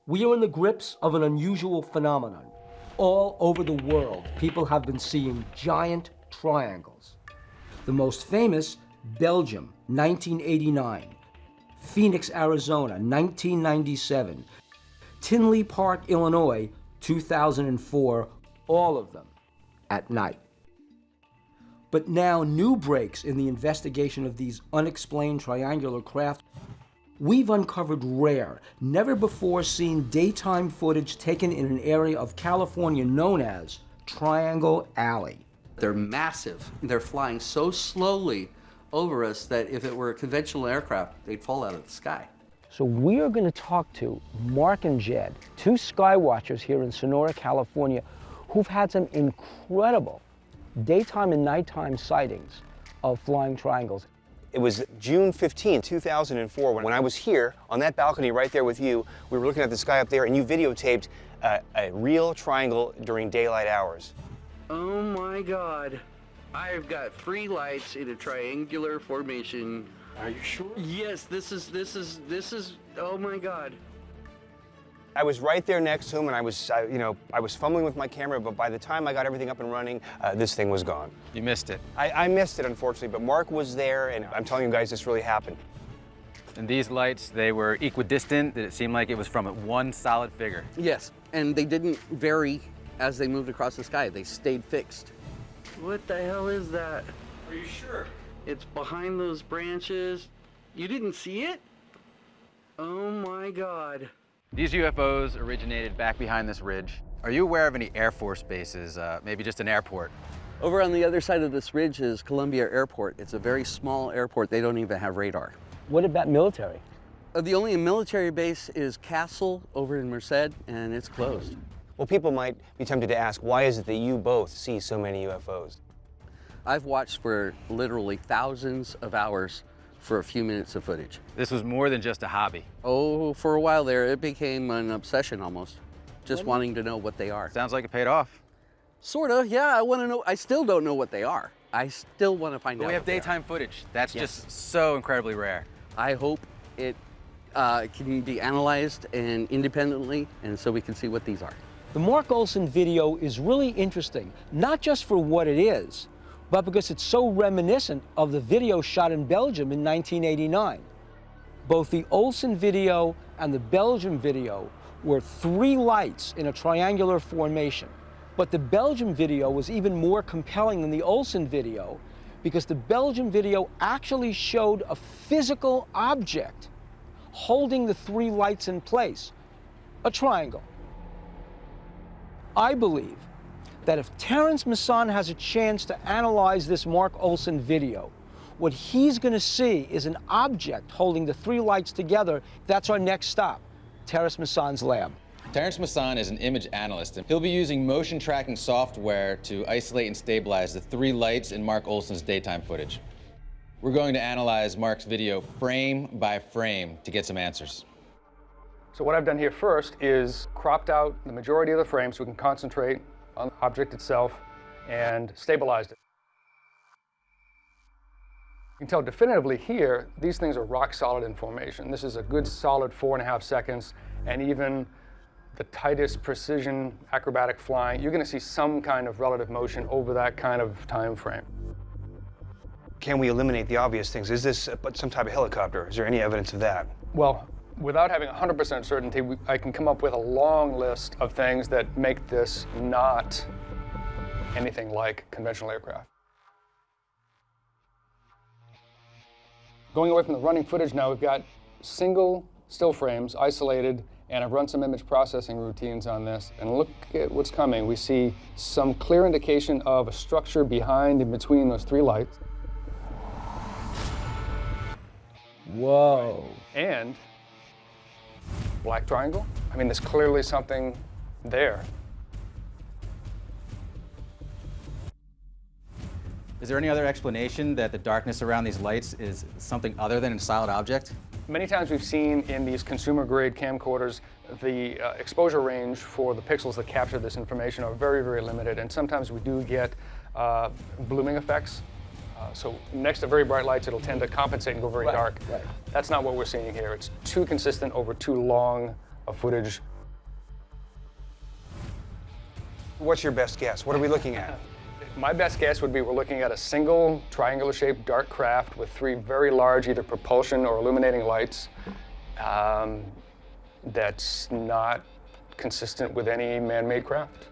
We are in the grips of an unusual phenomenon. All over the world, people have been seeing giant triangles. The most famous, Belgium, 1989. Phoenix, Arizona, 1997. Tinley Park, Illinois, 2004, all of them at night. But now new breaks in the investigation of these unexplained triangular craft. We've uncovered rare, never before seen daytime footage taken in an area of California known as Triangle Alley. They're massive. They're flying so slowly over us that if it were a conventional aircraft, they'd fall out of the sky. So we are going to talk to Mark and Jed, two sky watchers here in Sonora, California, who've had some incredible daytime and nighttime sightings of flying triangles. It was June 15, 2004, when I was here on that balcony right there with you. We were looking at the sky up there, and you videotaped a real triangle during daylight hours. Oh my God. I've got 3 lights in a triangular formation. Are you sure? Yes, this is, oh my God. I was right there next to him, and I was fumbling with my camera, but by the time I got everything up and running, this thing was gone. You missed it. I missed it, unfortunately, but Mark was there, and I'm telling you guys, this really happened. And these lights, they were equidistant. It seemed like it was from one solid figure. Yes, and they didn't vary as they moved across the sky. They stayed fixed. What the hell is that? Are you sure? It's behind those branches. You didn't see it? Oh my God. These UFOs originated back behind this ridge. Are you aware of any Air Force bases, maybe just an airport? Over on the other side of this ridge is Columbia Airport. It's a very small airport. They don't even have radar. What about military? The only military base is Castle over in Merced, and it's closed. Well, people might be tempted to ask, why is it that you both see so many UFOs? I've watched for literally thousands of hours for a few minutes of footage. This was more than just a hobby. Oh, for a while there, it became an obsession almost. Just wanting to know what they are. Sounds like it paid off. Sorta, yeah, I want to know. I still don't know what they are. I still want to find out. But we have what they are. daytime footage. That's Yes. just so incredibly rare. I hope it can be analyzed and independently, and so we can see what these are. The Mark Olson video is really interesting, not just for what it is, but because it's so reminiscent of the video shot in Belgium in 1989. Both the Olson video and the Belgium video were 3 lights in a triangular formation. But the Belgium video was even more compelling than the Olson video because the Belgium video actually showed a physical object holding the 3 lights in place, a triangle. I believe that if Terrence Massan has a chance to analyze this Mark Olson video, what he's going to see is an object holding the 3 lights together. That's our next stop, Terrence Massan's lab. Terrence Massan is an image analyst, and he'll be using motion tracking software to isolate and stabilize the 3 lights in Mark Olson's daytime footage. We're going to analyze Mark's video frame by frame to get some answers. So what I've done here first is cropped out the majority of the frame so we can concentrate on the object itself and stabilized it. You can tell definitively here, these things are rock solid in formation. This is a good solid 4.5 seconds, and even the tightest precision acrobatic flying, you're going to see some kind of relative motion over that kind of time frame. Can we eliminate the obvious things? Is this some type of helicopter? Is there any evidence of that? Well, without having 100% certainty, I can come up with a long list of things that make this not anything like conventional aircraft. Going away from the running footage now, we've got single still frames, isolated, and I've run some image processing routines on this, and look at what's coming. We see some clear indication of a structure behind and between those 3 lights. Whoa. And black triangle. I mean, there's clearly something there. Is there any other explanation that the darkness around these lights is something other than a solid object? Many times we've seen in these consumer-grade camcorders, the exposure range for the pixels that capture this information are very, very limited, and sometimes we do get blooming effects. So next to very bright lights, it'll tend to compensate and go very dark. Right. That's not what we're seeing here. It's too consistent over too long a footage What's your best guess? What are we looking at? My best guess would be we're looking at a single triangular-shaped dark craft with 3 very large either propulsion or illuminating lights that's not consistent with any man-made craft.